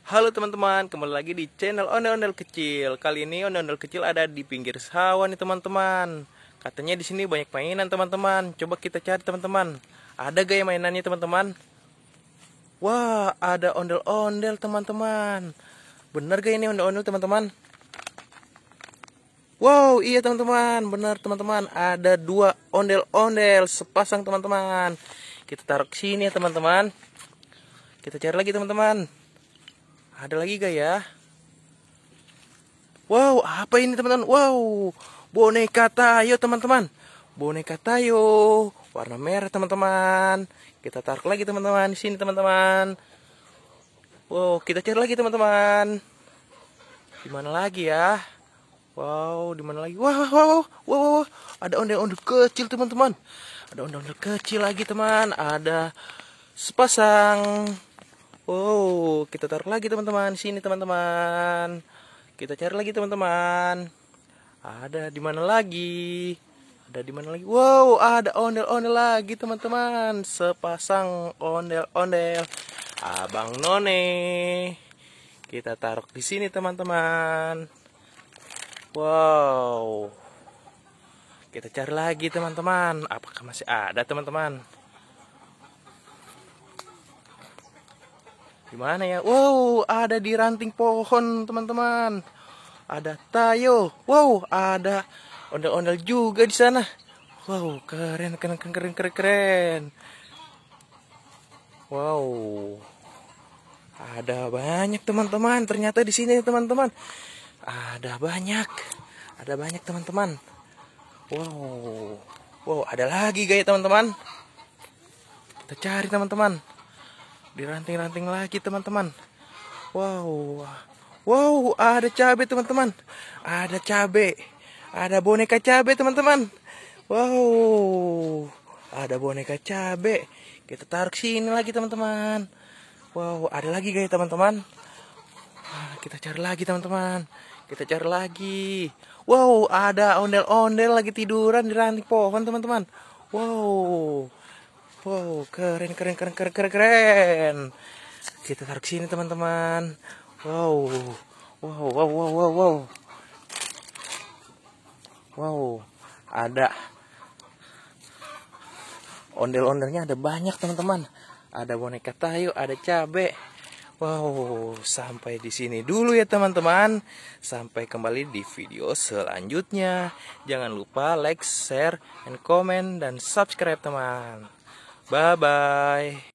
Halo teman-teman, kembali lagi di channel ondel-ondel kecil. Kali ini ondel-ondel kecil ada di pinggir sawah nih teman-teman. Katanya di sini banyak mainan teman-teman. Coba kita cari teman-teman. Ada gaya mainannya teman-teman? Wah, ada ondel-ondel teman-teman. Bener gak ini ondel-ondel teman-teman? Wow, iya teman-teman, bener teman-teman. Ada dua ondel-ondel sepasang teman-teman. Kita taruh ke sini ya teman-teman. Kita cari lagi teman-teman. Ada lagi gak ya? Wow, apa ini teman-teman? Wow, boneka Tayo teman-teman. Boneka Tayo, warna merah teman-teman. Kita taruh lagi teman-teman di sini teman-teman. Wow, kita cari lagi teman-teman. Di mana lagi ya? Wow, di mana lagi? Wow. Ada ondel-ondel kecil teman-teman. Ada ondel-ondel kecil lagi teman. Ada sepasang. Wow, kita taruh lagi teman-teman di sini teman-teman. Kita cari lagi teman-teman. Ada di mana lagi? Ada di mana lagi? Wow, ada ondel-ondel lagi teman-teman. Sepasang ondel-ondel Abang None. Kita taruh di sini teman-teman. Wow. Kita cari lagi teman-teman. Apakah masih ada teman-teman? Gimana ya? Wow, ada di ranting pohon, teman-teman. Ada Tayo. Wow, ada ondel-ondel juga di sana. Wow, keren. Wow. Ada banyak, teman-teman. Ternyata di sini, teman-teman. Ada banyak. Ada banyak, teman-teman. Wow. Wow, ada lagi gaya, teman-teman. Kita cari, teman-teman. Di ranting-ranting lagi teman-teman. Wow, ada cabai teman-teman. Ada cabai. Ada boneka cabai teman-teman. Wow, ada boneka cabai. Kita taruh sini lagi teman-teman. Wow, ada lagi guys teman-teman. Kita cari lagi teman-teman. Kita cari lagi. Wow, ada ondel-ondel lagi tiduran di ranting pohon teman-teman. Wow, keren. Kita taruh ke sini teman-teman. Wow. Ada ondel-ondelnya ada banyak teman-teman. Ada boneka Tayo, ada cabe. Wow, sampai di sini dulu ya teman-teman. Sampai kembali di video selanjutnya. Jangan lupa like, share, and comment dan subscribe teman. Bye bye.